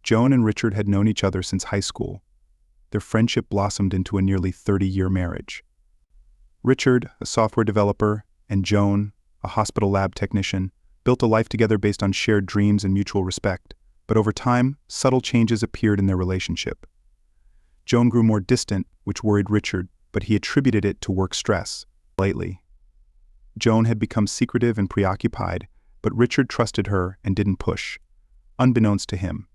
Joan and Richard had known each other since high school. Their friendship blossomed into a nearly 30-year marriage. Richard, a software developer, and Joan, a hospital lab technician, built a life together based on shared dreams and mutual respect, but over time, subtle changes appeared in their relationship. Joan grew more distant, which worried Richard, but he attributed it to work stress. Lately, Joan had become secretive and preoccupied, but Richard trusted her and didn't push. Unbeknownst to him,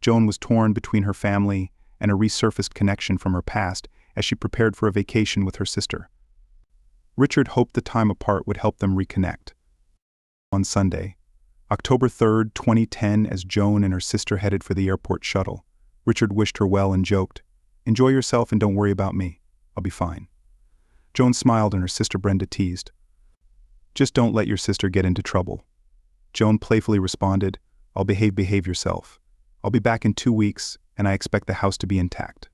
Joan was torn between her family and a resurfaced connection from her past as she prepared for a vacation with her sister. Richard hoped the time apart would help them reconnect. On Sunday, October 3, 2010, as Joan and her sister headed for the airport shuttle, Richard wished her well and joked, "Enjoy yourself and don't worry about me. I'll be fine." Joan smiled and her sister Brenda teased, "Just don't let your sister get into trouble." Joan playfully responded, Behave yourself. I'll be back in 2 weeks, and I expect the house to be intact.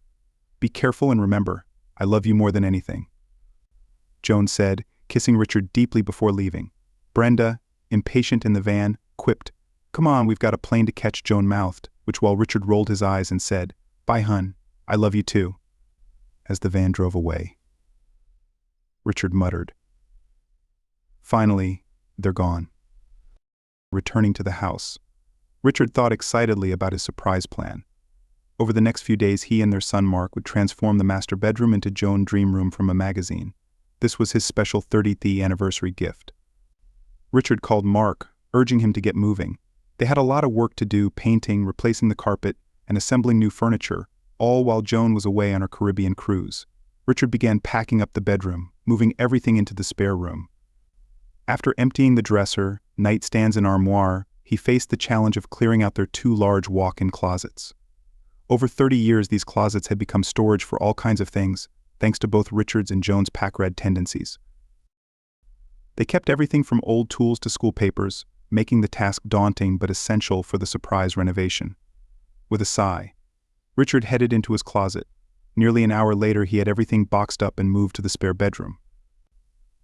Be careful and remember, I love you more than anything." Joan said, kissing Richard deeply before leaving. Brenda, impatient in the van, quipped, "Come on, we've got a plane to catch," Joan mouthed, while Richard rolled his eyes and said, "Bye, hun, I love you too." As the van drove away, Richard muttered, "Finally, they're gone." Returning to the house, Richard thought excitedly about his surprise plan. Over the next few days, he and their son Mark would transform the master bedroom into Joan's dream room from a magazine. This was his special 30th anniversary gift. Richard called Mark, urging him to get moving. They had a lot of work to do, painting, replacing the carpet, and assembling new furniture, all while Joan was away on her Caribbean cruise. Richard began packing up the bedroom, moving everything into the spare room. After emptying the dresser, nightstands, and armoire, he faced the challenge of clearing out their 2 large walk-in closets. Over 30 years, these closets had become storage for all kinds of things, thanks to both Richard's and Joan's pack-rat tendencies. They kept everything from old tools to school papers, making the task daunting but essential for the surprise renovation. With a sigh, Richard headed into his closet. Nearly an hour later, he had everything boxed up and moved to the spare bedroom.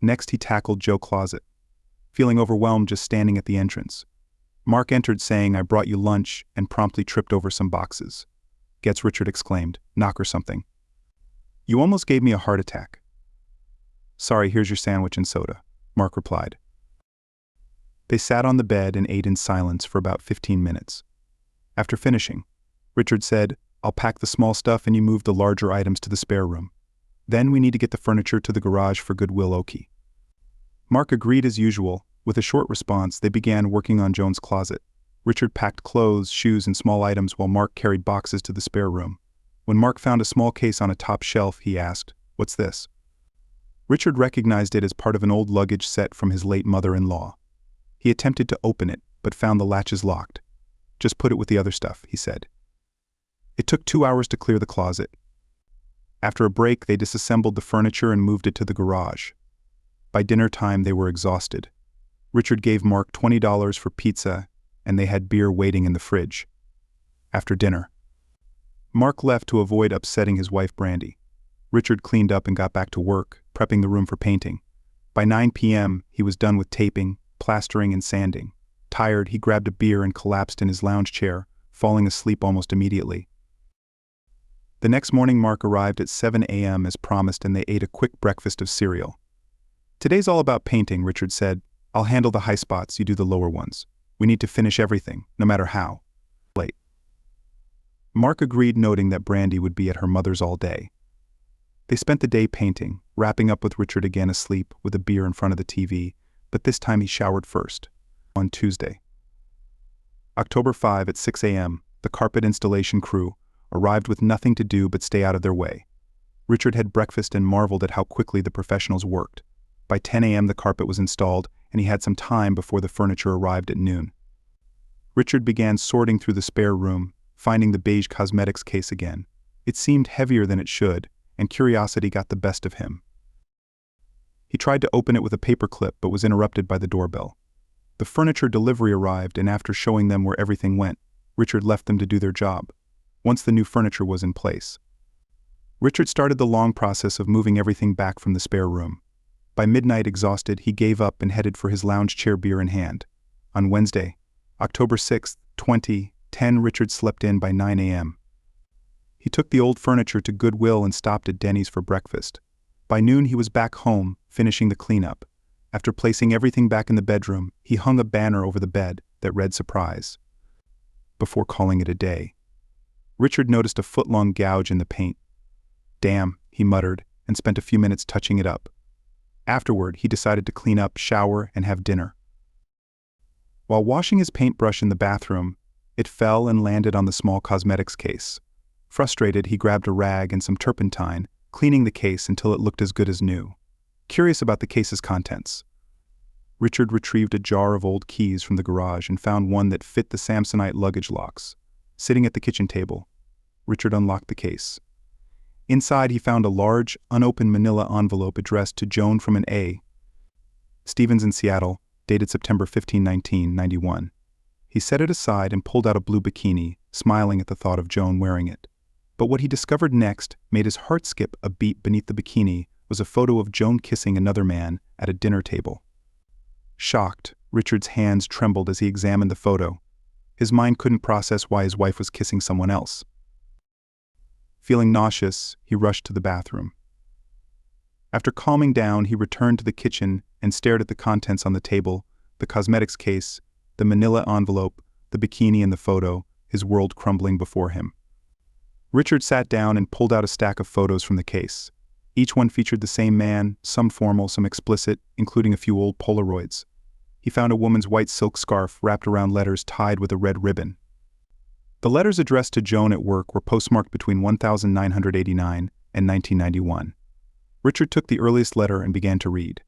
Next, he tackled Joe's closet, feeling overwhelmed just standing at the entrance. Mark entered saying, "I brought you lunch," and promptly tripped over some boxes. "Gets," Richard exclaimed, "knock or something." "You almost gave me a heart attack." "Sorry, here's your sandwich and soda," Mark replied. They sat on the bed and ate in silence for about 15 minutes. After finishing, Richard said, "I'll pack the small stuff and you move the larger items to the spare room. Then we need to get the furniture to the garage for Goodwill Okie." Mark agreed as usual. With a short response, they began working on Joan's closet. Richard packed clothes, shoes, and small items while Mark carried boxes to the spare room. When Mark found a small case on a top shelf, he asked, "What's this?" Richard recognized it as part of an old luggage set from his late mother-in-law. He attempted to open it, but found the latches locked. "Just put it with the other stuff," he said. It took 2 hours to clear the closet. After a break, they disassembled the furniture and moved it to the garage. By dinner time, they were exhausted. Richard gave Mark $20 for pizza, and they had beer waiting in the fridge. After dinner, Mark left to avoid upsetting his wife Brandy. Richard cleaned up and got back to work, prepping the room for painting. By 9 p.m., he was done with taping, plastering, and sanding. Tired, he grabbed a beer and collapsed in his lounge chair, falling asleep almost immediately. The next morning, Mark arrived at 7 a.m. as promised, and they ate a quick breakfast of cereal. "Today's all about painting," Richard said. "I'll handle the high spots, you do the lower ones. We need to finish everything, no matter how late." Mark agreed, noting that Brandy would be at her mother's all day. They spent the day painting, wrapping up with Richard again asleep with a beer in front of the TV, but this time he showered first. On Tuesday, October 5 at 6 a.m., the carpet installation crew arrived with nothing to do but stay out of their way. Richard had breakfast and marveled at how quickly the professionals worked. By 10 a.m. the carpet was installed, and he had some time before the furniture arrived at noon. Richard began sorting through the spare room, finding the beige cosmetics case again. It seemed heavier than it should, and curiosity got the best of him. He tried to open it with a paperclip but was interrupted by the doorbell. The furniture delivery arrived, and after showing them where everything went, Richard left them to do their job. Once the new furniture was in place, Richard started the long process of moving everything back from the spare room. By midnight, exhausted, he gave up and headed for his lounge chair, beer in hand. On Wednesday, October 6, 10 Richard slept in by 9 a.m. He took the old furniture to Goodwill and stopped at Denny's for breakfast. By noon he was back home, finishing the cleanup. After placing everything back in the bedroom, he hung a banner over the bed that read "Surprise" before calling it a day. Richard noticed a foot-long gouge in the paint. "Damn," he muttered, and spent a few minutes touching it up. Afterward, he decided to clean up, shower, and have dinner. While washing his paintbrush in the bathroom, it fell and landed on the small cosmetics case. Frustrated, he grabbed a rag and some turpentine, cleaning the case until it looked as good as new. Curious about the case's contents, Richard retrieved a jar of old keys from the garage and found one that fit the Samsonite luggage locks. Sitting at the kitchen table, Richard unlocked the case. Inside, he found a large, unopened manila envelope addressed to Joan from an A. Stevens in Seattle, dated September 15, 1991. He set it aside and pulled out a blue bikini, smiling at the thought of Joan wearing it. But what he discovered next made his heart skip a beat. Beneath the bikini was a photo of Joan kissing another man at a dinner table. Shocked, Richard's hands trembled as he examined the photo. His mind couldn't process why his wife was kissing someone else. Feeling nauseous, he rushed to the bathroom. After calming down, he returned to the kitchen and stared at the contents on the table: the cosmetics case, the manila envelope, the bikini and the photo, his world crumbling before him. Richard sat down and pulled out a stack of photos from the case. Each one featured the same man, some formal, some explicit, including a few old Polaroids. He found a woman's white silk scarf wrapped around letters tied with a red ribbon. The letters addressed to Joan at work were postmarked between 1989 and 1991. Richard took the earliest letter and began to read.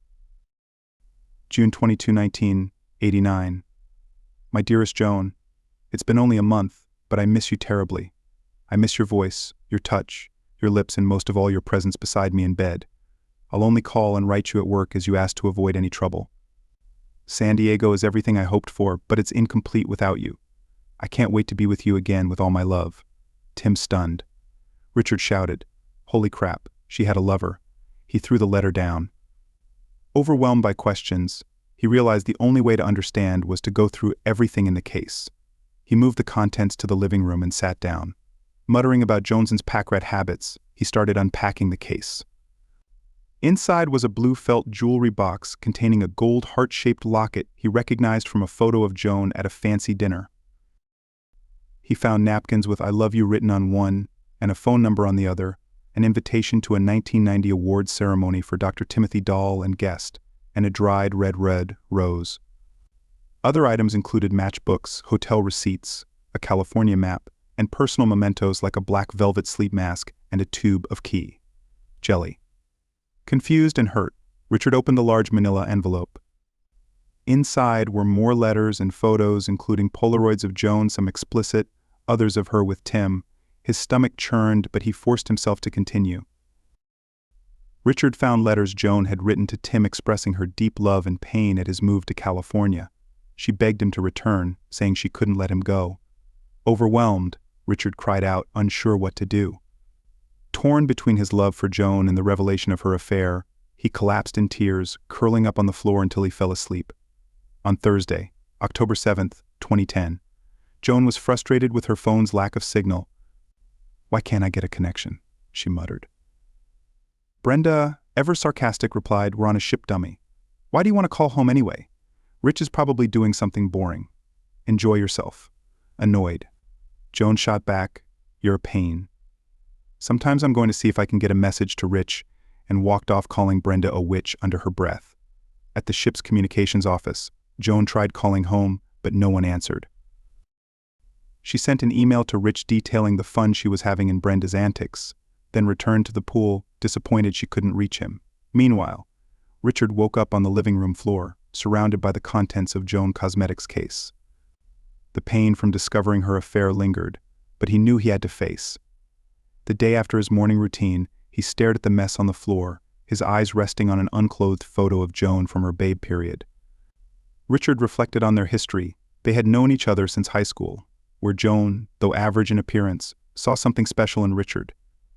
June 22, 1989. My dearest Joan, it's been only a month, but I miss you terribly. I miss your voice, your touch, your lips, and most of all your presence beside me in bed. I'll only call and write you at work as you asked to avoid any trouble. San Diego is everything I hoped for, but it's incomplete without you. I can't wait to be with you again with all my love. Tim. Stunned, Richard shouted, "Holy crap, she had a lover." He threw the letter down. Overwhelmed by questions, he realized the only way to understand was to go through everything in the case. He moved the contents to the living room and sat down. Muttering about Jones's pack-rat habits, he started unpacking the case. Inside was a blue felt jewelry box containing a gold heart-shaped locket he recognized from a photo of Joan at a fancy dinner. He found napkins with "I love you" written on one and a phone number on the other, an invitation to a 1990 awards ceremony for Dr. Timothy Dahl and guest, and a dried red rose. Other items included matchbooks, hotel receipts, a California map, and personal mementos like a black velvet sleep mask and a tube of key jelly. Confused and hurt, Richard opened the large manila envelope. Inside were more letters and photos, including Polaroids of Joan, some explicit, others of her with Tim. His stomach churned, but he forced himself to continue. Richard found letters Joan had written to Tim expressing her deep love and pain at his move to California. She begged him to return, saying she couldn't let him go. Overwhelmed, Richard cried out, unsure what to do. Torn between his love for Joan and the revelation of her affair, he collapsed in tears, curling up on the floor until he fell asleep. On Thursday, October 7, 2010, Joan was frustrated with her phone's lack of signal. "Why can't I get a connection?" she muttered. Brenda, ever sarcastic, replied, "We're on a ship, dummy. Why do you want to call home anyway? Rich is probably doing something boring. Enjoy yourself." Annoyed, Joan shot back, "You're a pain. Sometimes I'm going to see if I can get a message to Rich," and walked off, calling Brenda a witch under her breath. At the ship's communications office, Joan tried calling home, but no one answered. She sent an email to Rich detailing the fun she was having in Brenda's antics, then returned to the pool, disappointed she couldn't reach him. Meanwhile, Richard woke up on the living room floor, surrounded by the contents of Joan's cosmetics case. The pain from discovering her affair lingered, but he knew he had to face. The day after his morning routine, he stared at the mess on the floor, his eyes resting on an unclothed photo of Joan from her babe period. Richard reflected on their history. They had known each other since high school, where Joan, though average in appearance, saw something special in Richard.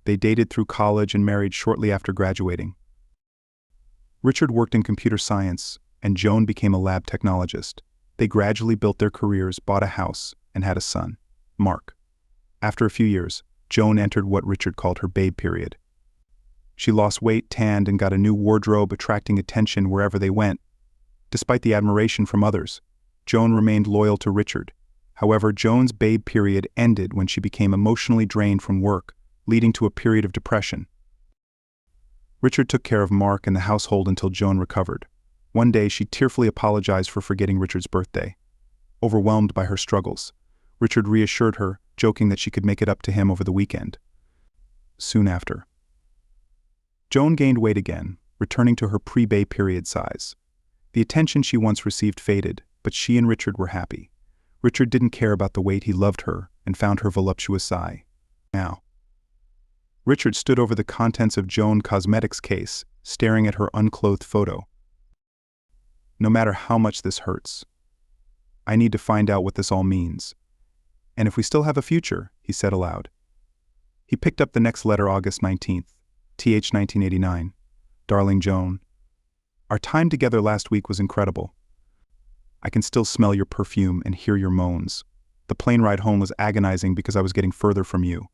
They dated through college and married shortly after graduating. Richard worked in computer science, and Joan became a lab technologist. They gradually built their careers, bought a house, and had a son. Mark. After a few years, Joan entered what Richard called her babe period. She lost weight, tanned, and got a new wardrobe, attracting attention wherever they went. Despite the admiration from others, Joan remained loyal to Richard. However, Joan's babe period ended when she became emotionally drained from work, leading to a period of depression. Richard took care of Mark and the household until Joan recovered. One day, she tearfully apologized for forgetting Richard's birthday. Overwhelmed by her struggles, Richard reassured her, joking that she could make it up to him over the weekend. Soon after, Joan gained weight again, returning to her pre-babe period size. The attention she once received faded, but she and Richard were happy. Richard didn't care about the weight, he loved her and found her voluptuous sigh. Now, Richard stood over the contents of Joan Cosmetics' case, staring at her unclothed photo. No matter how much this hurts, I need to find out what this all means. And if we still have a future, he said aloud. He picked up the next letter, August 19th, th 1989. Darling Joan, our time together last week was incredible. I can still smell your perfume and hear your moans. The plane ride home was agonizing because I was getting further from you.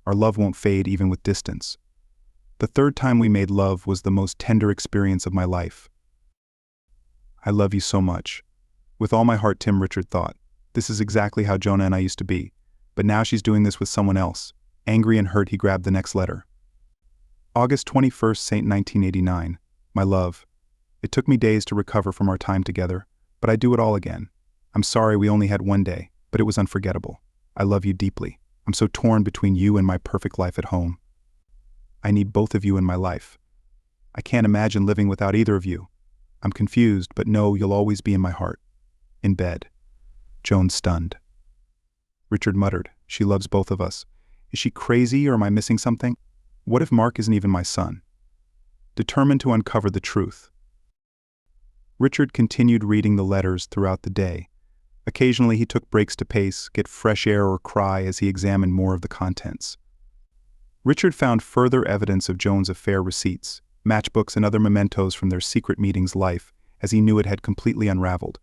Our love won't fade even with distance. The third time we made love was the most tender experience of my life. I love you so much. With all my heart, Tim, Richard thought. This is exactly how Jonah and I used to be. But now she's doing this with someone else. Angry and hurt, he grabbed the next letter. August 21st, St. 1989. My love. It took me days to recover from our time together, but I'd do it all again. I'm sorry we only had one day, but it was unforgettable. I love you deeply. I'm so torn between you and my perfect life at home. I need both of you in my life. I can't imagine living without either of you. I'm confused, but know you'll always be in my heart. In bed. Joan stunned. Richard muttered, she loves both of us. Is she crazy or am I missing something? What if Mark isn't even my son? Determined to uncover the truth, Richard continued reading the letters throughout the day. Occasionally he took breaks to pace, get fresh air, or cry as he examined more of the contents. Richard found further evidence of Joan's affair: receipts, matchbooks, and other mementos from their secret meeting's life, as he knew it had completely unraveled.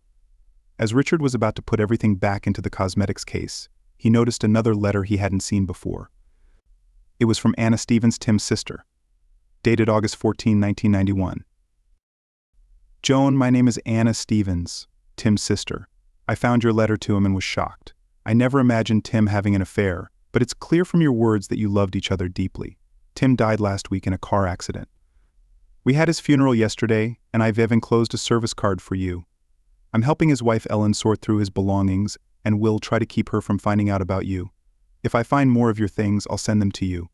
As Richard was about to put everything back into the cosmetics case, he noticed another letter he hadn't seen before. It was from Anna Stevens, Tim's sister. Dated August 14, 1991. Joan, my name is Anna Stevens, Tim's sister. I found your letter to him and was shocked. I never imagined Tim having an affair, but it's clear from your words that you loved each other deeply. Tim died last week in a car accident. We had his funeral yesterday, and I've enclosed a service card for you. I'm helping his wife Ellen sort through his belongings and will try to keep her from finding out about you. If I find more of your things, I'll send them to you.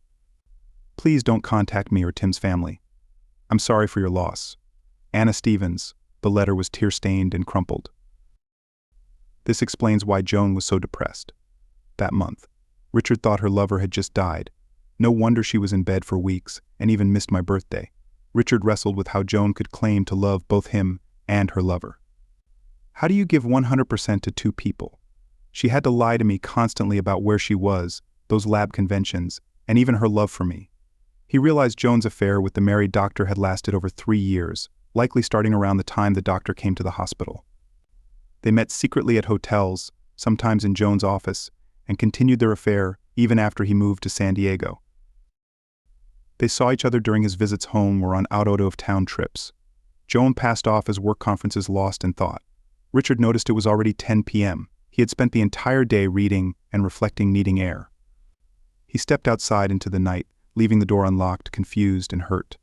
Please don't contact me or Tim's family. I'm sorry for your loss. Anna Stevens. The letter was tear-stained and crumpled. This explains why Joan was so depressed. That month, Richard thought her lover had just died. No wonder she was in bed for weeks and even missed my birthday. Richard wrestled with how Joan could claim to love both him and her lover. How do you give 100% to two people? She had to lie to me constantly about where she was, those lab conventions, and even her love for me. He realized Joan's affair with the married doctor had lasted over 3 years, likely starting around the time the doctor came to the hospital. They met secretly at hotels, sometimes in Joan's office, and continued their affair even after he moved to San Diego. They saw each other during his visits home or on out-of-town trips. Joan passed off as work conferences, lost in thought. Richard noticed it was already 10 p.m. He had spent the entire day reading and reflecting, needing air. He stepped outside into the night, leaving the door unlocked, confused and hurt.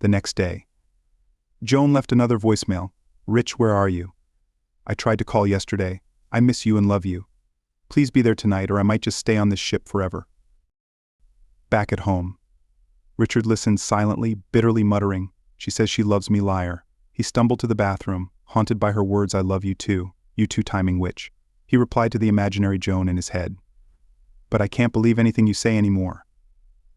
The next day, Joan left another voicemail. Rich, where are you? I tried to call yesterday. I miss you and love you. Please be there tonight or I might just stay on this ship forever. Back at home, Richard listened silently, bitterly muttering, she says she loves me, liar. He stumbled to the bathroom, haunted by her words, I love you too, you two-timing witch. He replied to the imaginary Joan in his head. But I can't believe anything you say anymore.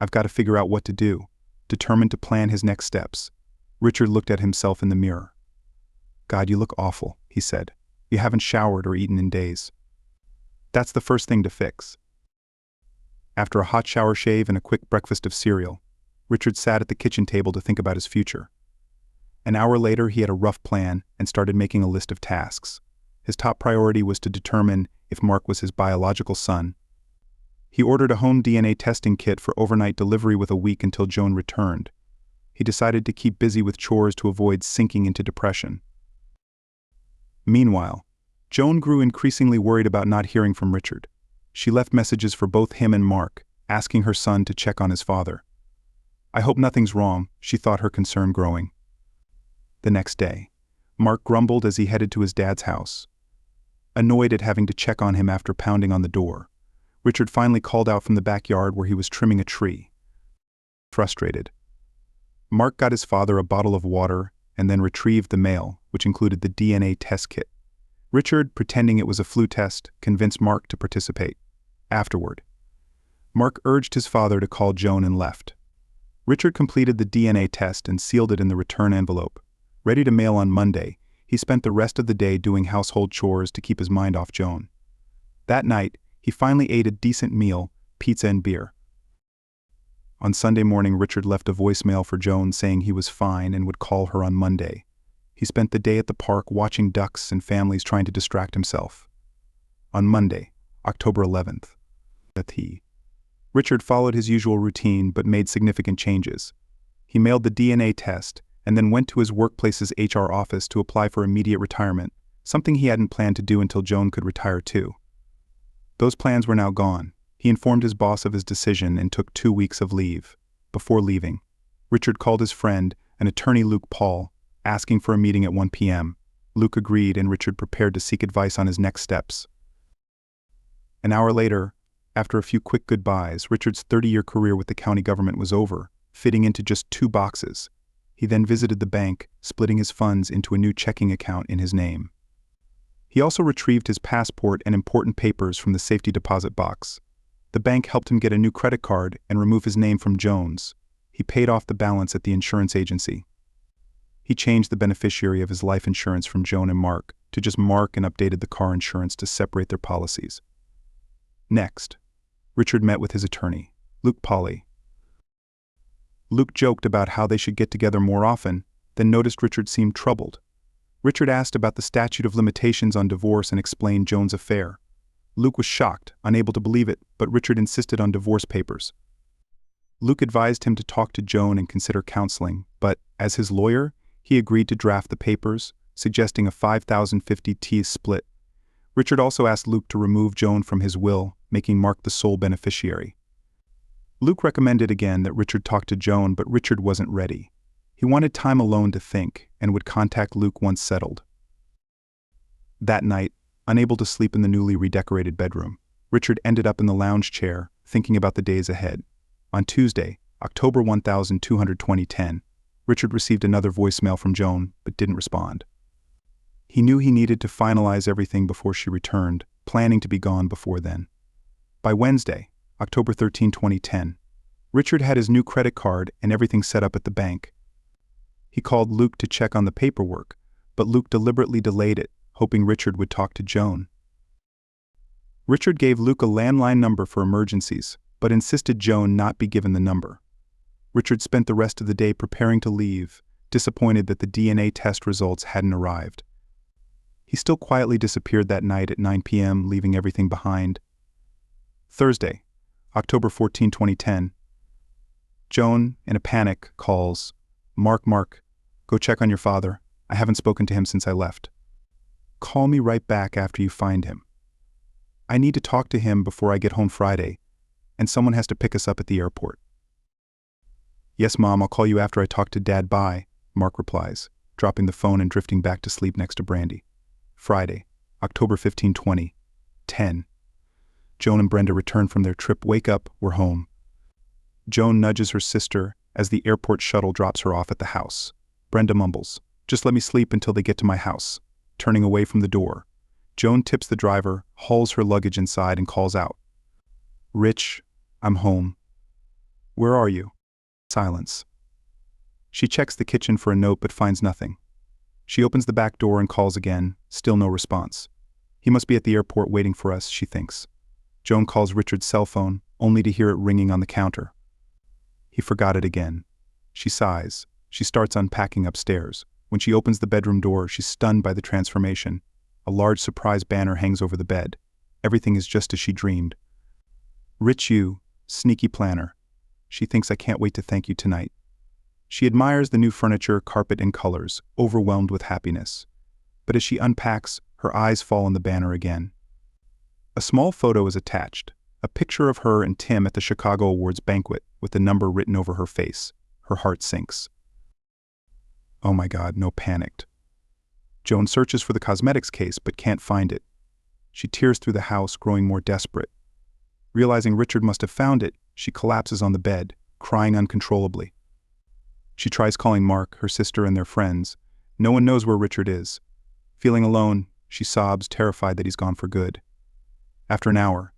I've got to figure out what to do. Determined to plan his next steps, Richard looked at himself in the mirror. God, you look awful, he said. You haven't showered or eaten in days. That's the first thing to fix. After a hot shower, shave, and a quick breakfast of cereal, Richard sat at the kitchen table to think about his future. An hour later, he had a rough plan and started making a list of tasks. His top priority was to determine if Mark was his biological son He ordered a home DNA testing kit for overnight delivery with a week until Joan returned. He decided to keep busy with chores to avoid sinking into depression. Meanwhile, Joan grew increasingly worried about not hearing from Richard. She left messages for both him and Mark, asking her son to check on his father. "I hope nothing's wrong," she thought, her concern growing. The next day, Mark grumbled as he headed to his dad's house. Annoyed at having to check on him after pounding on the door, Richard finally called out from the backyard where he was trimming a tree. Frustrated, Mark got his father a bottle of water and then retrieved the mail, which included the DNA test kit. Richard, pretending it was a flu test, convinced Mark to participate. Afterward, Mark urged his father to call Joan and left. Richard completed the DNA test and sealed it in the return envelope. Ready to mail on Monday, he spent the rest of the day doing household chores to keep his mind off Joan. That night, he finally ate a decent meal, pizza and beer. On Sunday morning, Richard left a voicemail for Joan saying he was fine and would call her on Monday. He spent the day at the park watching ducks and families, trying to distract himself. On Monday, October 11th, Richard followed his usual routine but made significant changes. He mailed the DNA test and then went to his workplace's HR office to apply for immediate retirement, something he hadn't planned to do until Joan could retire too. Those plans were now gone. He informed his boss of his decision and took 2 weeks of leave. Before leaving, Richard called his friend, an attorney, Luke Paul, asking for a meeting at 1 p.m. Luke agreed, and Richard prepared to seek advice on his next steps. An hour later, after a few quick goodbyes, Richard's 30-year career with the county government was over, fitting into just 2 boxes. He then visited the bank, splitting his funds into a new checking account in his name. He also retrieved his passport and important papers from the safety deposit box. The bank helped him get a new credit card and remove his name from Joan's. He paid off the balance at the insurance agency. He changed the beneficiary of his life insurance from Joan and Mark to just Mark and updated the car insurance to separate their policies. Next, Richard met with his attorney, Luke Paul. Luke joked about how they should get together more often, then noticed Richard seemed troubled. Richard asked about the statute of limitations on divorce and explained Joan's affair. Luke was shocked, unable to believe it, but Richard insisted on divorce papers. Luke advised him to talk to Joan and consider counseling, but, as his lawyer, he agreed to draft the papers, suggesting a 50/50 split. Richard also asked Luke to remove Joan from his will, making Mark the sole beneficiary. Luke recommended again that Richard talk to Joan, but Richard wasn't ready. He wanted time alone to think and would contact Luke once settled. That night, unable to sleep in the newly redecorated bedroom, Richard ended up in the lounge chair, thinking about the days ahead. On Tuesday, October 1220, Richard received another voicemail from Joan, but didn't respond. He knew he needed to finalize everything before she returned, planning to be gone before then. By Wednesday, October 13, 2010, Richard had his new credit card and everything set up at the bank. He called Luke to check on the paperwork, but Luke deliberately delayed it, hoping Richard would talk to Joan. Richard gave Luke a landline number for emergencies, but insisted Joan not be given the number. Richard spent the rest of the day preparing to leave, disappointed that the DNA test results hadn't arrived. He still quietly disappeared that night at 9 p.m., leaving everything behind. Thursday, October 14, 2010. Joan, in a panic, calls, Mark, go check on your father. I haven't spoken to him since I left. Call me right back after you find him. I need to talk to him before I get home Friday, and someone has to pick us up at the airport. Yes, Mom, I'll call you after I talk to Dad. Bye, Mark replies, dropping the phone and drifting back to sleep next to Brandy. Friday, October 15, 2010. Joan and Brenda return from their trip. Wake up, we're home. Joan nudges her sister as the airport shuttle drops her off at the house. Brenda mumbles, just let me sleep until they get to my house. Turning away from the door, Joan tips the driver, hauls her luggage inside and calls out, Rich, I'm home. Where are you? Silence. She checks the kitchen for a note but finds nothing. She opens the back door and calls again, still no response. He must be at the airport waiting for us, she thinks. Joan calls Richard's cell phone, only to hear it ringing on the counter. He forgot it again. She sighs. She starts unpacking upstairs. When she opens the bedroom door, she's stunned by the transformation. A large surprise banner hangs over the bed. Everything is just as she dreamed. Rich you, sneaky planner. She thinks I can't wait to thank you tonight. She admires the new furniture, carpet, and colors, overwhelmed with happiness. But as she unpacks, her eyes fall on the banner again. A small photo is attached, a picture of her and Tim at the Chicago Awards banquet with the number written over her face. Her heart sinks. Oh my God, no, panicked. Joan searches for the cosmetics case but can't find it. She tears through the house, growing more desperate. Realizing Richard must have found it, she collapses on the bed, crying uncontrollably. She tries calling Mark, her sister, and their friends. No one knows where Richard is. Feeling alone, she sobs, terrified that he's gone for good. After an hour,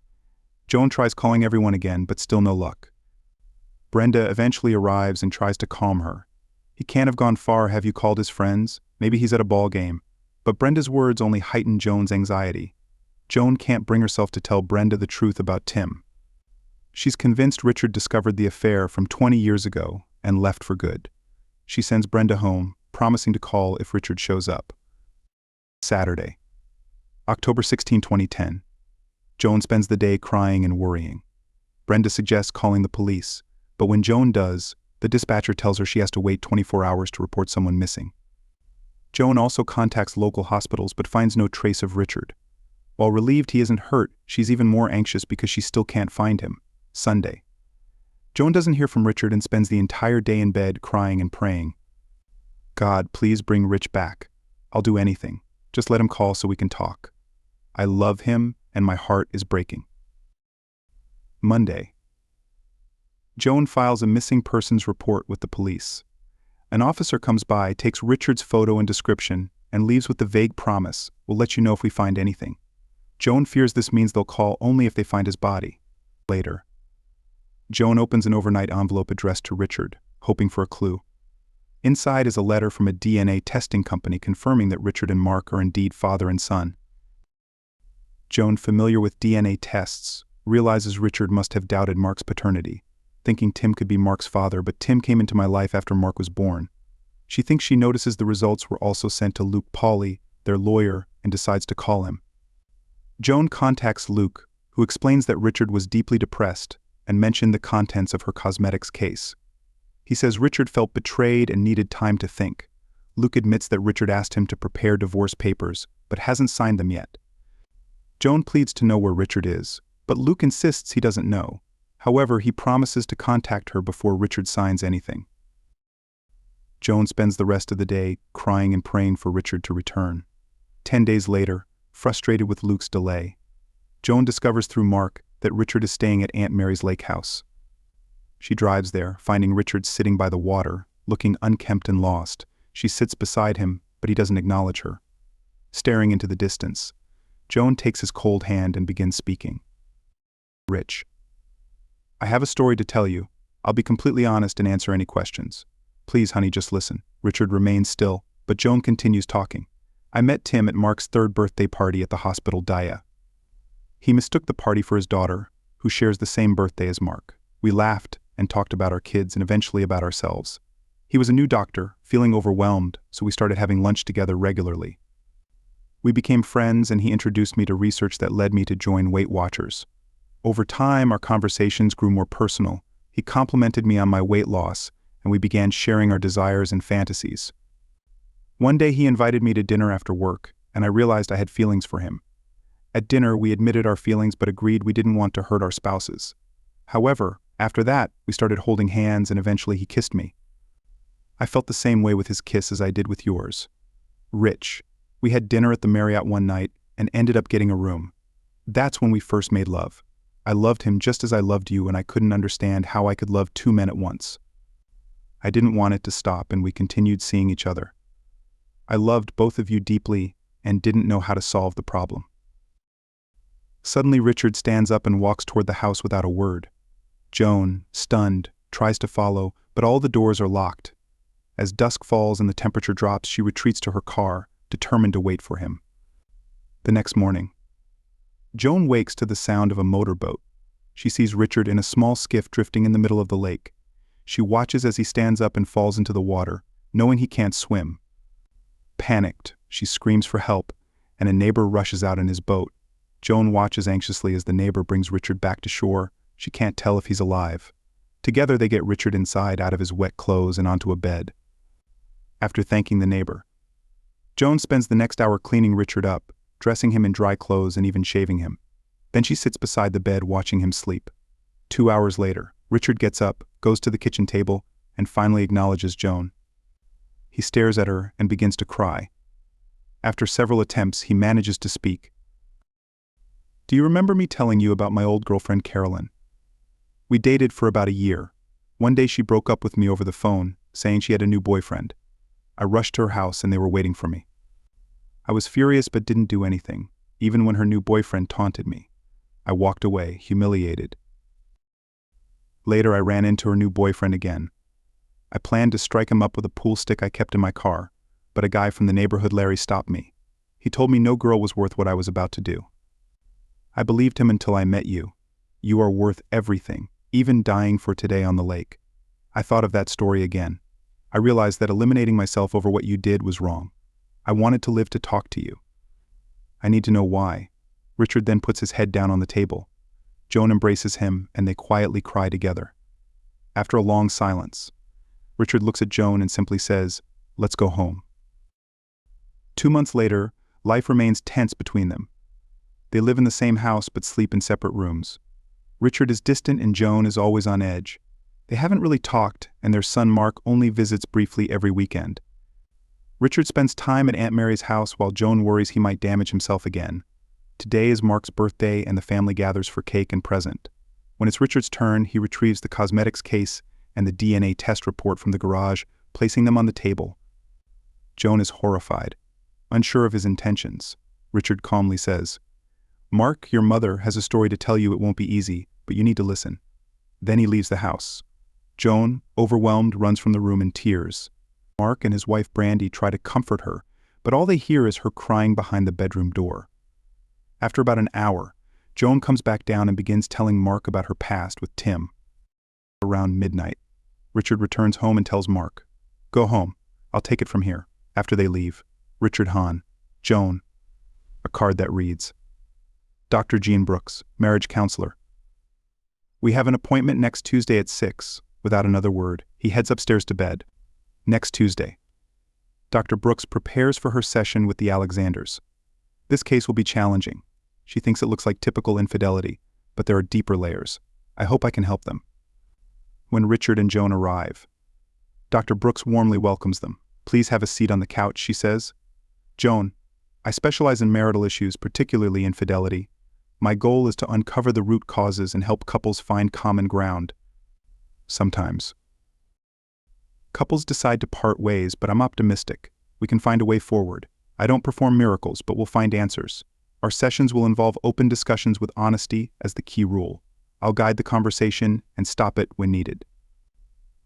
Joan tries calling everyone again, but still no luck. Brenda eventually arrives and tries to calm her. He can't have gone far. Have you called his friends? Maybe he's at a ball game. But Brenda's words only heighten Joan's anxiety. Joan can't bring herself to tell Brenda the truth about Tim. She's convinced Richard discovered the affair from 20 years ago and left for good. She sends Brenda home, promising to call if Richard shows up. Saturday, October 16, 2010. Joan spends the day crying and worrying. Brenda suggests calling the police, but when Joan does, the dispatcher tells her she has to wait 24 hours to report someone missing. Joan also contacts local hospitals but finds no trace of Richard. While relieved he isn't hurt, she's even more anxious because she still can't find him. Sunday. Joan doesn't hear from Richard and spends the entire day in bed crying and praying. God, please bring Rich back. I'll do anything. Just let him call so we can talk. I love him and my heart is breaking. Monday. Joan files a missing persons report with the police. An officer comes by, takes Richard's photo and description, and leaves with the vague promise, "We'll let you know if we find anything." Joan fears this means they'll call only if they find his body. Later. Joan opens an overnight envelope addressed to Richard, hoping for a clue. Inside is a letter from a DNA testing company confirming that Richard and Mark are indeed father and son. Joan, familiar with DNA tests, realizes Richard must have doubted Mark's paternity, thinking Tim could be Mark's father, but Tim came into my life after Mark was born. She thinks she notices the results were also sent to Luke Pauley, their lawyer, and decides to call him. Joan contacts Luke, who explains that Richard was deeply depressed and mentioned the contents of her cosmetics case. He says Richard felt betrayed and needed time to think. Luke admits that Richard asked him to prepare divorce papers, but hasn't signed them yet. Joan pleads to know where Richard is, but Luke insists he doesn't know. However, he promises to contact her before Richard signs anything. Joan spends the rest of the day crying and praying for Richard to return. 10 days later, frustrated with Luke's delay, Joan discovers through Mark that Richard is staying at Aunt Mary's lake house. She drives there, finding Richard sitting by the water, looking unkempt and lost. She sits beside him, but he doesn't acknowledge her. Staring into the distance, Joan takes his cold hand and begins speaking. Rich. I have a story to tell you. I'll be completely honest and answer any questions. Please, honey, just listen. Richard remains still, but Joan continues talking. I met Tim at Mark's 3rd birthday party at the hospital Daya. He mistook the party for his daughter, who shares the same birthday as Mark. We laughed and talked about our kids and eventually about ourselves. He was a new doctor, feeling overwhelmed, so we started having lunch together regularly. We became friends and he introduced me to research that led me to join Weight Watchers. Over time, our conversations grew more personal. He complimented me on my weight loss, and we began sharing our desires and fantasies. One day he invited me to dinner after work, and I realized I had feelings for him. At dinner, we admitted our feelings but agreed we didn't want to hurt our spouses. However, after that, we started holding hands and eventually he kissed me. I felt the same way with his kiss as I did with yours. Rich. We had dinner at the Marriott one night and ended up getting a room. That's when we first made love. I loved him just as I loved you and I couldn't understand how I could love 2 men at once. I didn't want it to stop and we continued seeing each other. I loved both of you deeply and didn't know how to solve the problem. Suddenly Richard stands up and walks toward the house without a word. Joan, stunned, tries to follow, but all the doors are locked. As dusk falls and the temperature drops, she retreats to her car, determined to wait for him. The next morning, Joan wakes to the sound of a motorboat. She sees Richard in a small skiff drifting in the middle of the lake. She watches as he stands up and falls into the water, knowing he can't swim. Panicked, she screams for help, and a neighbor rushes out in his boat. Joan watches anxiously as the neighbor brings Richard back to shore, She can't tell if he's alive. Together they get Richard inside out of his wet clothes and onto a bed. After thanking the neighbor, Joan spends the next hour cleaning Richard up, dressing him in dry clothes and even shaving him. Then she sits beside the bed watching him sleep. 2 hours later, Richard gets up, goes to the kitchen table, and finally acknowledges Joan. He stares at her and begins to cry. After several attempts, he manages to speak. "Do you remember me telling you about my old girlfriend Carolyn? We dated for about a year. One day she broke up with me over the phone, saying she had a new boyfriend. I rushed to her house and they were waiting for me. I was furious but didn't do anything, even when her new boyfriend taunted me. I walked away, humiliated. Later I ran into her new boyfriend again. I planned to strike him up with a pool stick I kept in my car, but a guy from the neighborhood Larry stopped me. He told me no girl was worth what I was about to do. I believed him until I met you. You are worth everything, even dying for today on the lake." I thought of that story again. I realized that eliminating myself over what you did was wrong. I wanted to live to talk to you. I need to know why. Richard then puts his head down on the table. Joan embraces him and they quietly cry together. After a long silence, Richard looks at Joan and simply says, "Let's go home." 2 months later, life remains tense between them. They live in the same house but sleep in separate rooms. Richard is distant and Joan is always on edge. They haven't really talked, and their son Mark only visits briefly every weekend. Richard spends time at Aunt Mary's house while Joan worries he might damage himself again. Today is Mark's birthday and the family gathers for cake and present. When it's Richard's turn, he retrieves the cosmetics case and the DNA test report from the garage, placing them on the table. Joan is horrified, unsure of his intentions. Richard calmly says, "Mark, your mother has a story to tell you. It won't be easy, but you need to listen." Then he leaves the house. Joan, overwhelmed, runs from the room in tears. Mark and his wife Brandy try to comfort her, but all they hear is her crying behind the bedroom door. After about an hour, Joan comes back down and begins telling Mark about her past with Tim. Around midnight, Richard returns home and tells Mark, "Go home, I'll take it from here." After they leave, Richard Hahn, Joan, a card that reads, "Dr. Jean Brooks, marriage counselor. We have an appointment next Tuesday at 6. Without another word, he heads upstairs to bed. Next Tuesday. Dr. Brooks prepares for her session with the Alexanders. This case will be challenging. She thinks it looks like typical infidelity, but there are deeper layers. I hope I can help them." When Richard and Joan arrive, Dr. Brooks warmly welcomes them. "Please have a seat on the couch," she says. "Joan, I specialize in marital issues, particularly infidelity. My goal is to uncover the root causes and help couples find common ground. Sometimes couples decide to part ways, but I'm optimistic. We can find a way forward. I don't perform miracles, but we'll find answers. Our sessions will involve open discussions with honesty as the key rule. I'll guide the conversation and stop it when needed.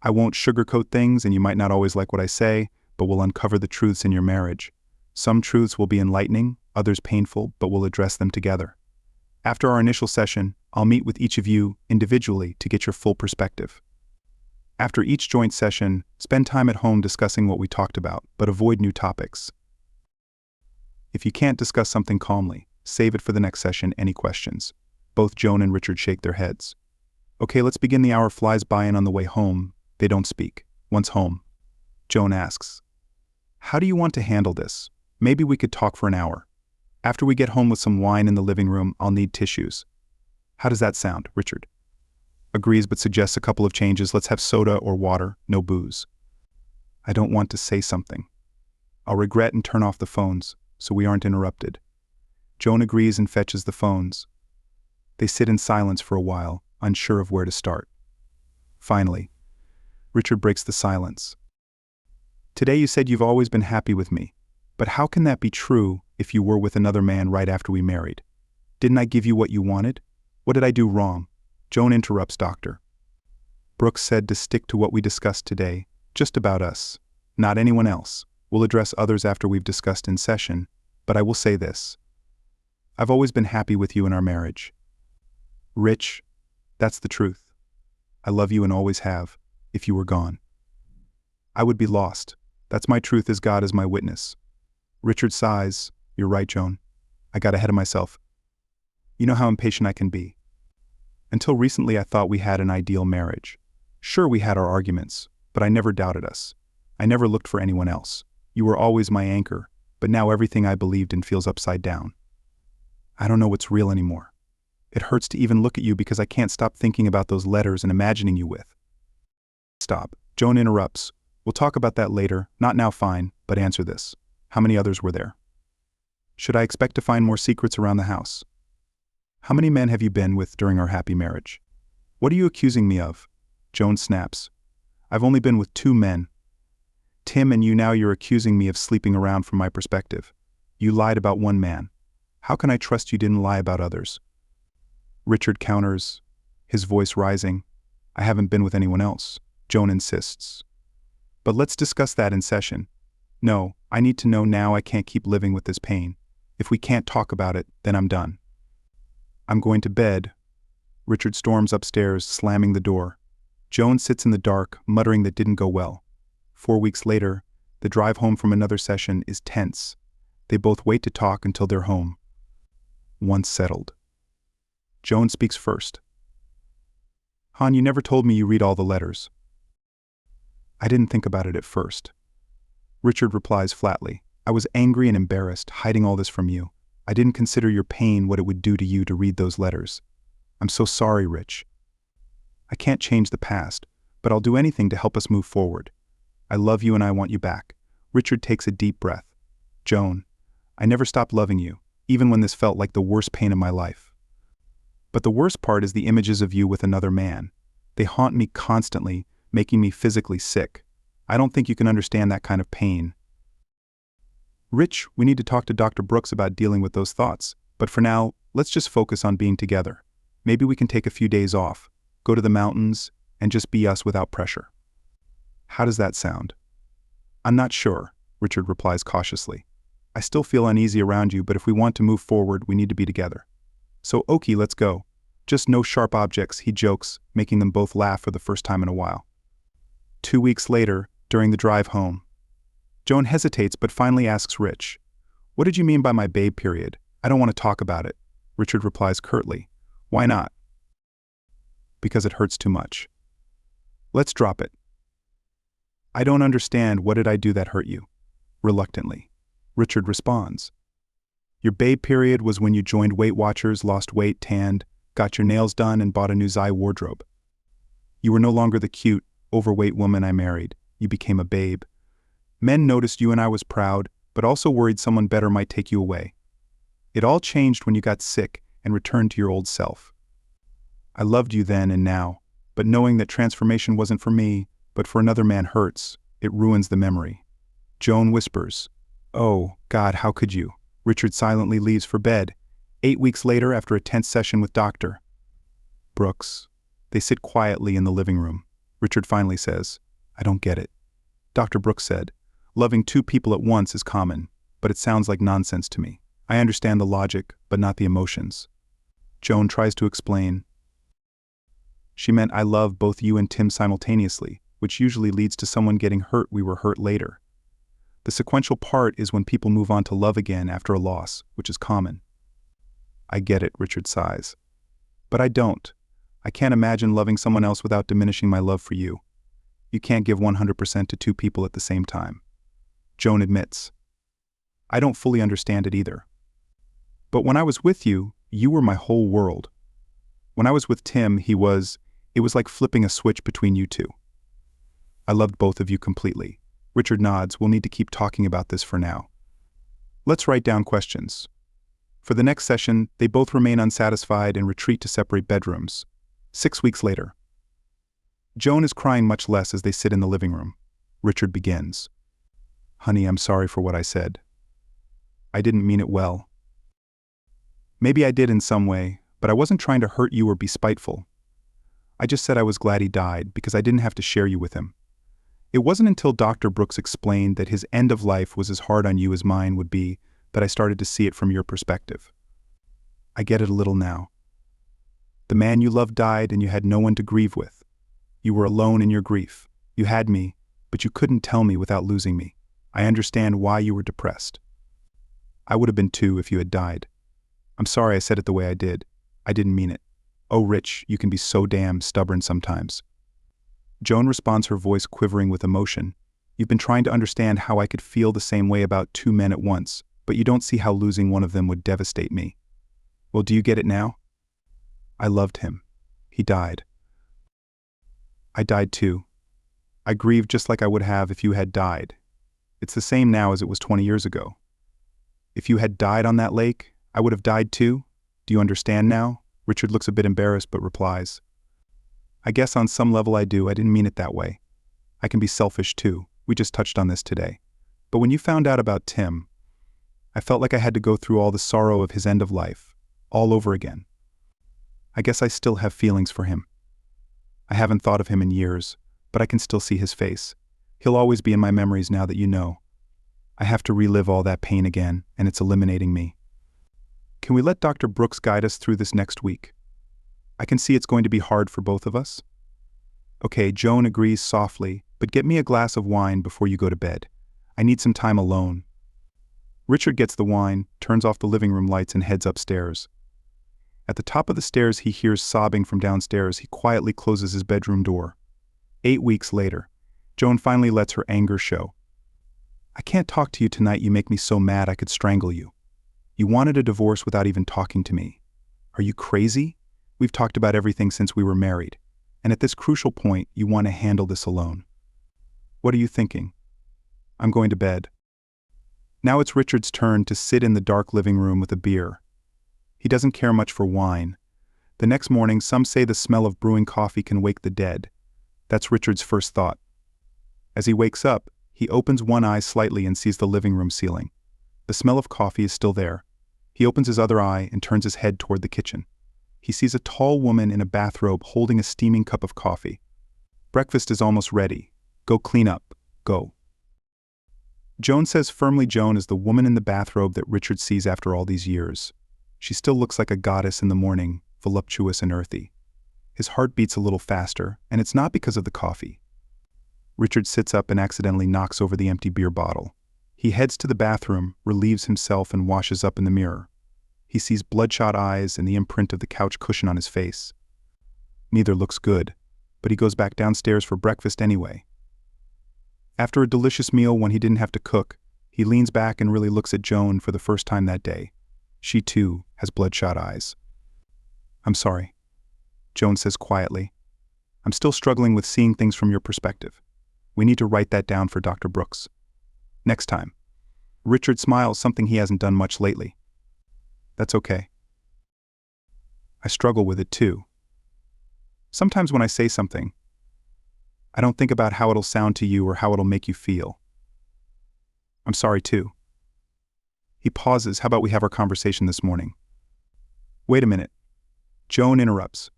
I won't sugarcoat things, and you might not always like what I say, but we'll uncover the truths in your marriage. Some truths will be enlightening, others painful, but we'll address them together. After our initial session, I'll meet with each of you individually to get your full perspective. After each joint session, spend time at home discussing what we talked about, but avoid new topics. If you can't discuss something calmly, save it for the next session. Any questions?" Both Joan and Richard shake their heads. "Okay, let's begin." The hour flies by and on the way home, they don't speak. Once home, Joan asks, "How do you want to handle this? Maybe we could talk for an hour. After we get home with some wine in the living room, I'll need tissues." "How does that sound?" Richard agrees but suggests a couple of changes. "Let's have soda or water, no booze." "I don't want to say something. I'll regret and turn off the phones, so we aren't interrupted." Joan agrees and fetches the phones. They sit in silence for a while, unsure of where to start. Finally, Richard breaks the silence. "Today you said you've always been happy with me, but how can that be true if you were with another man right after we married? Didn't I give you what you wanted? What did I do wrong?" Joan interrupts Dr. Brooks said to stick to what we discussed today, just about us, not anyone else. We'll address others after we've discussed in session, but I will say this. I've always been happy with you in our marriage. Rich, that's the truth. I love you and always have. If you were gone, I would be lost. That's my truth, as God is my witness. Richard sighs. "You're right, Joan. I got ahead of myself. You know how impatient I can be." Until recently I thought we had an ideal marriage. Sure, we had our arguments, but I never doubted us. I never looked for anyone else. You were always my anchor, but now everything I believed in feels upside down. I don't know what's real anymore. It hurts to even look at you because I can't stop thinking about those letters and imagining you with. Stop. Joan interrupts. We'll talk about that later, not now, fine, but answer this. How many others were there? Should I expect to find more secrets around the house? How many men have you been with during our happy marriage? What are you accusing me of? Joan snaps. I've only been with 2 men. Tim and you. Now you're accusing me of sleeping around from my perspective. You lied about 1 man. How can I trust you didn't lie about others? Richard counters, his voice rising. I haven't been with anyone else. Joan insists. But let's discuss that in session. No, I need to know now. I can't keep living with this pain. If we can't talk about it, then I'm done. I'm going to bed. Richard storms upstairs, slamming the door. Joan sits in the dark, muttering that didn't go well. 4 weeks later, the drive home from another session is tense. They both wait to talk until they're home. Once settled. Joan speaks first. Han, you never told me you read all the letters. I didn't think about it at first. Richard replies flatly. I was angry and embarrassed, hiding all this from you. I didn't consider your pain, what it would do to you to read those letters. I'm so sorry, Rich. I can't change the past, but I'll do anything to help us move forward. I love you and I want you back. Richard takes a deep breath. Joan, I never stopped loving you, even when this felt like the worst pain of my life. But the worst part is the images of you with another man. They haunt me constantly, making me physically sick. I don't think you can understand that kind of pain. Rich, we need to talk to Dr. Brooks about dealing with those thoughts, but for now, let's just focus on being together. Maybe we can take a few days off, go to the mountains, and just be us without pressure. How does that sound? I'm not sure, Richard replies cautiously. I still feel uneasy around you, but if we want to move forward, we need to be together. So okay, let's go. Just no sharp objects, he jokes, making them both laugh for the first time in a while. 2 weeks later, during the drive home, Joan hesitates but finally asks Rich, what did you mean by my babe period? I don't want to talk about it. Richard replies curtly, why not? Because it hurts too much. Let's drop it. I don't understand. What did I do that hurt you? Reluctantly, Richard responds. Your babe period was when you joined Weight Watchers, lost weight, tanned, got your nails done, and bought a new Zai wardrobe. You were no longer the cute, overweight woman I married. You became a babe. Men noticed you and I was proud, but also worried someone better might take you away. It all changed when you got sick and returned to your old self. I loved you then and now, but knowing that transformation wasn't for me, but for another man hurts. It ruins the memory. Joan whispers, oh, God, how could you? Richard silently leaves for bed. 8 weeks later, after a tense session with Dr. Brooks, they sit quietly in the living room. Richard finally says, I don't get it. Dr. Brooks said, loving 2 people at once is common, but it sounds like nonsense to me. I understand the logic, but not the emotions. Joan tries to explain. She meant I love both you and Tim simultaneously, which usually leads to someone getting hurt. We were hurt later. The sequential part is when people move on to love again after a loss, which is common. I get it, Richard sighs. But I don't. I can't imagine loving someone else without diminishing my love for you. You can't give 100% to 2 people at the same time. Joan admits. I don't fully understand it either. But when I was with you, you were my whole world. When I was with Tim, it was like flipping a switch between you 2. I loved both of you completely. Richard nods. We'll need to keep talking about this for now. Let's write down questions. For the next session, they both remain unsatisfied and retreat to separate bedrooms. 6 weeks later. Joan is crying much less as they sit in the living room. Richard begins. Honey, I'm sorry for what I said. I didn't mean it well. Maybe I did in some way, but I wasn't trying to hurt you or be spiteful. I just said I was glad he died because I didn't have to share you with him. It wasn't until Dr. Brooks explained that his end of life was as hard on you as mine would be that I started to see it from your perspective. I get it a little now. The man you loved died and you had no one to grieve with. You were alone in your grief. You had me, but you couldn't tell me without losing me. I understand why you were depressed. I would have been too if you had died. I'm sorry I said it the way I did. I didn't mean it. "Oh, Rich, you can be so damn stubborn sometimes." Joan responds, her voice quivering with emotion. "You've been trying to understand how I could feel the same way about two men at once, but you don't see how losing one of them would devastate me. Well, do you get it now? I loved him. He died. I died too. I grieved just like I would have if you had died. It's the same now as it was 20 years ago. If you had died on that lake, I would have died too. Do you understand now?" Richard looks a bit embarrassed but replies, "I guess on some level I do. I didn't mean it that way. I can be selfish too. We just touched on this today. But when you found out about Tim, I felt like I had to go through all the sorrow of his end of life, all over again. I guess I still have feelings for him. I haven't thought of him in years, but I can still see his face. He'll always be in my memories now that you know. I have to relive all that pain again, and it's eliminating me. Can we let Dr. Brooks guide us through this next week? I can see it's going to be hard for both of us." "Okay," Joan agrees softly, "but get me a glass of wine before you go to bed. I need some time alone." Richard gets the wine, turns off the living room lights, and heads upstairs. At the top of the stairs, he hears sobbing from downstairs. He quietly closes his bedroom door. 8 weeks later, Joan finally lets her anger show. "I can't talk to you tonight. You make me so mad I could strangle you. You wanted a divorce without even talking to me. Are you crazy? We've talked about everything since we were married. And at this crucial point, you want to handle this alone. What are you thinking?" "I'm going to bed." Now it's Richard's turn to sit in the dark living room with a beer. He doesn't care much for wine. The next morning, some say the smell of brewing coffee can wake the dead. That's Richard's first thought. As he wakes up, he opens one eye slightly and sees the living room ceiling. The smell of coffee is still there. He opens his other eye and turns his head toward the kitchen. He sees a tall woman in a bathrobe holding a steaming cup of coffee. "Breakfast is almost ready. Go clean up. Go." Joan says firmly. Joan is the woman in the bathrobe that Richard sees after all these years. She still looks like a goddess in the morning, voluptuous and earthy. His heart beats a little faster, and it's not because of the coffee. Richard sits up and accidentally knocks over the empty beer bottle. He heads to the bathroom, relieves himself, and washes up in the mirror. He sees bloodshot eyes and the imprint of the couch cushion on his face. Neither looks good, but he goes back downstairs for breakfast anyway. After a delicious meal, when he didn't have to cook, he leans back and really looks at Joan for the first time that day. She, too, has bloodshot eyes. "I'm sorry," Joan says quietly. "I'm still struggling with seeing things from your perspective. We need to write that down for Dr. Brooks. Next time." Richard smiles, something he hasn't done much lately. "That's okay. I struggle with it too. Sometimes when I say something, I don't think about how it'll sound to you or how it'll make you feel. I'm sorry too." He pauses. "How about we have our conversation this morning?" "Wait a minute." Joan interrupts.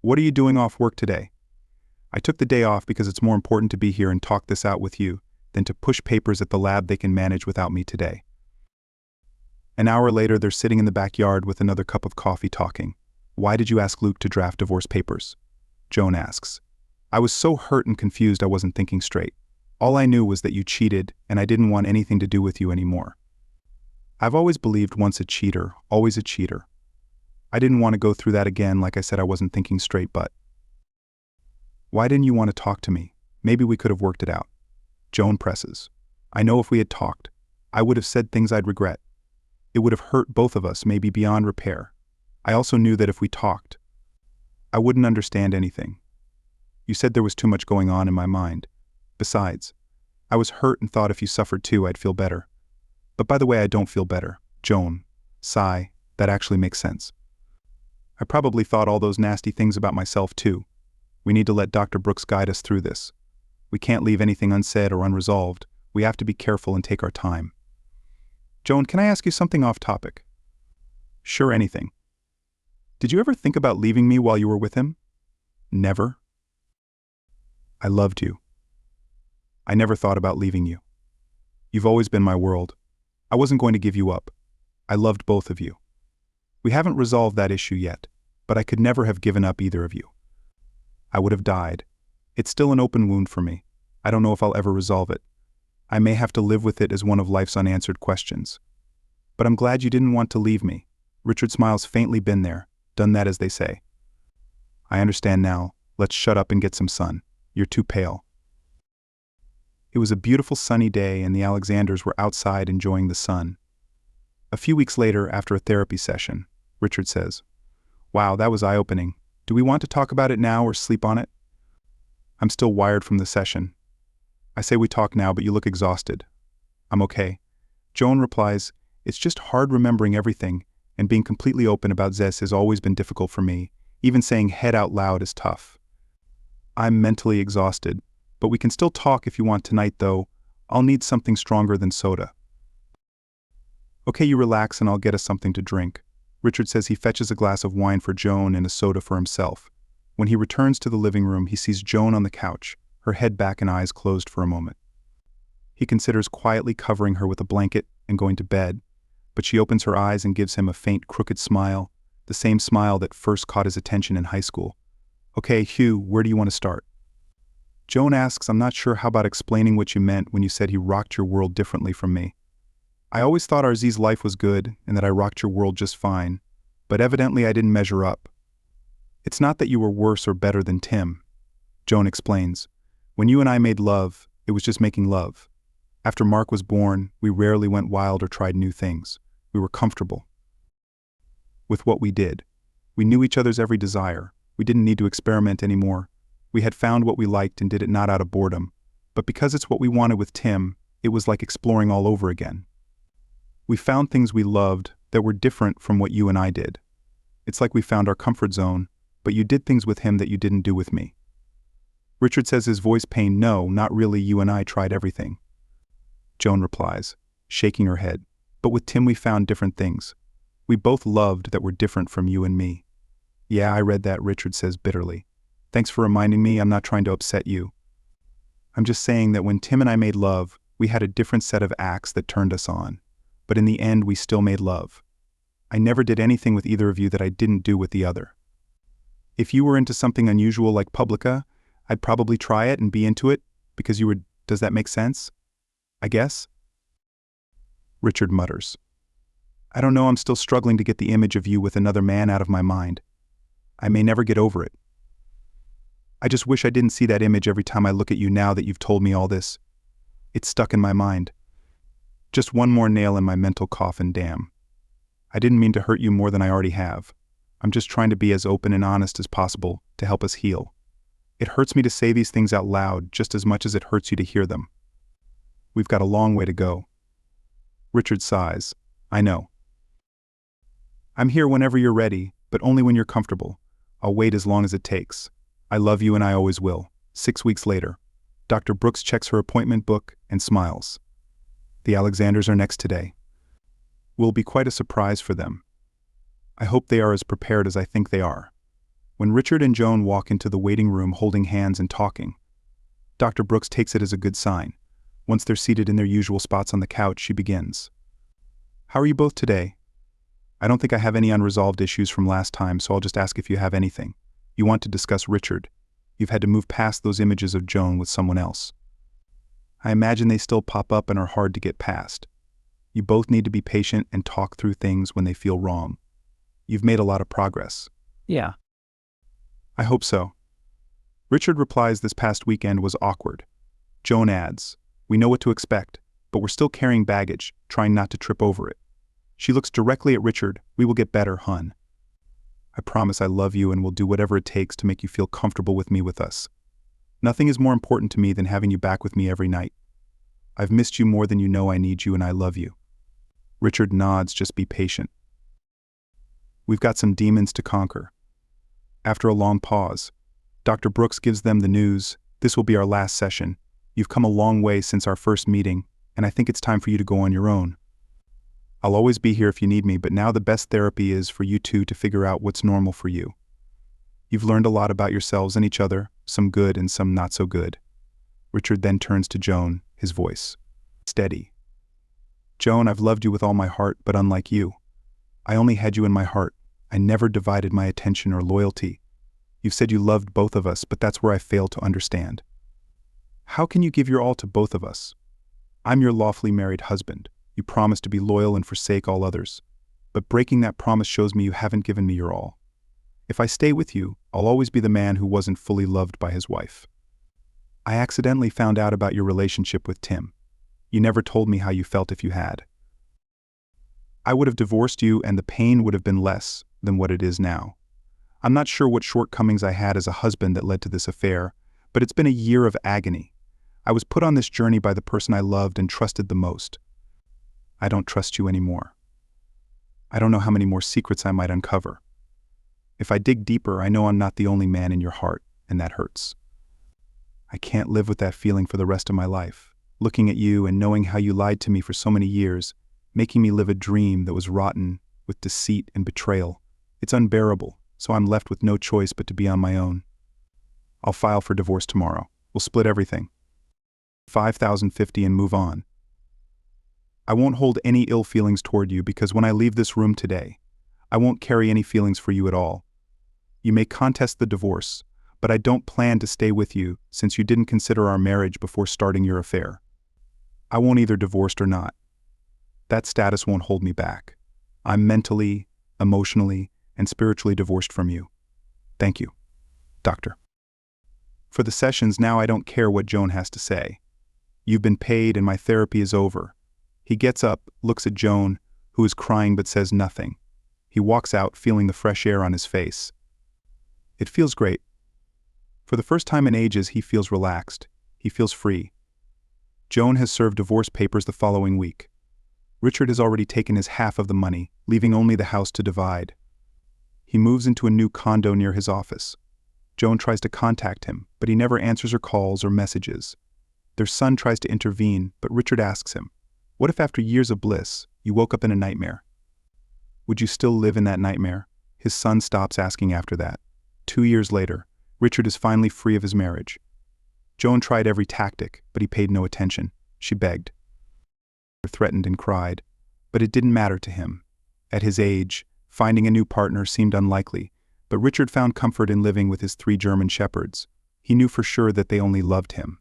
"What are you doing off work today?" "I took the day off because it's more important to be here and talk this out with you than to push papers at the lab they can manage without me today." An hour later, they're sitting in the backyard with another cup of coffee talking. "Why did you ask Luke to draft divorce papers?" Joan asks. "I was so hurt and confused I wasn't thinking straight. All I knew was that you cheated, and I didn't want anything to do with you anymore. I've always believed once a cheater, always a cheater. I didn't want to go through that again. Like I said, I wasn't thinking straight, but..." "Why didn't you want to talk to me? Maybe we could have worked it out." Joan presses. "I know if we had talked, I would have said things I'd regret. It would have hurt both of us, maybe beyond repair. I also knew that if we talked, I wouldn't understand anything. You said there was too much going on in my mind. Besides, I was hurt and thought if you suffered too, I'd feel better. But by the way, I don't feel better." Joan, sigh, "That actually makes sense. I probably thought all those nasty things about myself too. We need to let Dr. Brooks guide us through this. We can't leave anything unsaid or unresolved. We have to be careful and take our time." "Joan, can I ask you something off topic?" "Sure, anything." "Did you ever think about leaving me while you were with him?" "Never. I loved you. I never thought about leaving you. You've always been my world. I wasn't going to give you up. I loved both of you. We haven't resolved that issue yet, but I could never have given up either of you. I would have died. It's still an open wound for me. I don't know if I'll ever resolve it. I may have to live with it as one of life's unanswered questions. But I'm glad you didn't want to leave me." Richard smiles faintly. "Been there, done that, as they say." I understand now. Let's shut up and get some sun. You're too pale. It was a beautiful sunny day and the Alexanders were outside enjoying the sun. A few weeks later, after a therapy session, Richard says, "Wow, that was eye-opening. Do we want to talk about it now or sleep on it?" "I'm still wired from the session." I say we talk now, but you look exhausted. "I'm okay." Joan replies, "It's just hard remembering everything, and being completely open about this has always been difficult for me. Even saying head out loud is tough. I'm mentally exhausted, but we can still talk if you want tonight though. I'll need something stronger than soda." "Okay, you relax and I'll get us something to drink." Richard says he fetches a glass of wine for Joan and a soda for himself. When he returns to the living room, he sees Joan on the couch, her head back and eyes closed for a moment. He considers quietly covering her with a blanket and going to bed, but she opens her eyes and gives him a faint, crooked smile, the same smile that first caught his attention in high school. "Okay, Hugh, where do you want to start?" Joan asks, "I'm not sure. How about explaining what you meant when you said he rocked your world differently from me?" "I always thought RZ's life was good and that I rocked your world just fine, but evidently I didn't measure up." "It's not that you were worse or better than Tim." Joan explains, "When you and I made love, it was just making love. After Mark was born, we rarely went wild or tried new things. We were comfortable with what we did. We knew each other's every desire. We didn't need to experiment anymore. We had found what we liked and did it not out of boredom, but because it's what we wanted with Tim, it was like exploring all over again. We found things we loved that were different from what you and I did. It's like we found our comfort zone, but you did things with him that you didn't do with me." Richard says, his voice pained, "No, not really. You and I tried everything." Joan replies, shaking her head, "But with Tim we found different things. We both loved that were different from you and me." "Yeah, I read that," Richard says bitterly. "Thanks for reminding me. I'm not trying to upset you. I'm just saying that when Tim and I made love, we had a different set of acts that turned us on. But in the end, we still made love. I never did anything with either of you that I didn't do with the other. If you were into something unusual like Publica, I'd probably try it and be into it because you were. Does that make sense? I guess?" Richard mutters, "I don't know. I'm still struggling to get the image of you with another man out of my mind. I may never get over it. I just wish I didn't see that image every time I look at you now that you've told me all this. It's stuck in my mind. Just one more nail in my mental coffin, damn. I didn't mean to hurt you more than I already have. I'm just trying to be as open and honest as possible to help us heal. It hurts me to say these things out loud just as much as it hurts you to hear them. We've got a long way to go." Richard sighs, "I know. I'm here whenever you're ready, but only when you're comfortable. I'll wait as long as it takes. I love you and I always will." 6 weeks later, Dr. Brooks checks her appointment book and smiles. The Alexanders are next today. Will be quite a surprise for them. I hope they are as prepared as I think they are. When Richard and Joan walk into the waiting room holding hands and talking, Dr. Brooks takes it as a good sign. Once they're seated in their usual spots on the couch, she begins. "How are you both today? I don't think I have any unresolved issues from last time, so I'll just ask if you have anything. You want to discuss Richard. You've had to move past those images of Joan with someone else. I imagine they still pop up and are hard to get past. You both need to be patient and talk through things when they feel wrong. You've made a lot of progress." "Yeah." "I hope so." Richard replies, "This past weekend was awkward." Joan adds, "We know what to expect, but we're still carrying baggage, trying not to trip over it." She looks directly at Richard. "We will get better, hun. I promise I love you and will do whatever it takes to make you feel comfortable with me with us. Nothing is more important to me than having you back with me every night. I've missed you more than you know. I need you and I love you." Richard nods, "Just be patient. We've got some demons to conquer." After a long pause, Dr. Brooks gives them the news. "This will be our last session. You've come a long way since our first meeting, and I think it's time for you to go on your own. I'll always be here if you need me, but now the best therapy is for you two to figure out what's normal for you. You've learned a lot about yourselves and each other, some good and some not so good." Richard then turns to Joan, his voice steady. "Joan, I've loved you with all my heart, but unlike you, I only had you in my heart. I never divided my attention or loyalty. You've said you loved both of us, but that's where I fail to understand. How can you give your all to both of us? I'm your lawfully married husband. You promised to be loyal and forsake all others. But breaking that promise shows me you haven't given me your all. If I stay with you, I'll always be the man who wasn't fully loved by his wife. I accidentally found out about your relationship with Tim. You never told me how you felt if you had. I would have divorced you and the pain would have been less than what it is now. I'm not sure what shortcomings I had as a husband that led to this affair, but it's been a year of agony. I was put on this journey by the person I loved and trusted the most. I don't trust you anymore. I don't know how many more secrets I might uncover. If I dig deeper, I know I'm not the only man in your heart, and that hurts. I can't live with that feeling for the rest of my life, looking at you and knowing how you lied to me for so many years, making me live a dream that was rotten with deceit and betrayal. It's unbearable, so I'm left with no choice but to be on my own. I'll file for divorce tomorrow. We'll split everything. 5,050 and move on. I won't hold any ill feelings toward you because when I leave this room today, I won't carry any feelings for you at all. You may contest the divorce, but I don't plan to stay with you since you didn't consider our marriage before starting your affair. I won't either divorced or not. That status won't hold me back. I'm mentally, emotionally, and spiritually divorced from you. Thank you, Doctor. For the sessions now I don't care what Joan has to say. You've been paid and my therapy is over. He gets up, looks at Joan, who is crying but says nothing. He walks out feeling the fresh air on his face. It feels great. For the first time in ages he feels relaxed. He feels free. Joan has served divorce papers the following week. Richard has already taken his half of the money, leaving only the house to divide. He moves into a new condo near his office. Joan tries to contact him, but he never answers her calls or messages. Their son tries to intervene, but Richard asks him, "What if after years of bliss, you woke up in a nightmare? Would you still live in that nightmare?" His son stops asking after that. 2 years later, Richard is finally free of his marriage. Joan tried every tactic, but he paid no attention. She begged, threatened and cried, but it didn't matter to him. At his age, finding a new partner seemed unlikely, but Richard found comfort in living with his 3 German shepherds. He knew for sure that they only loved him.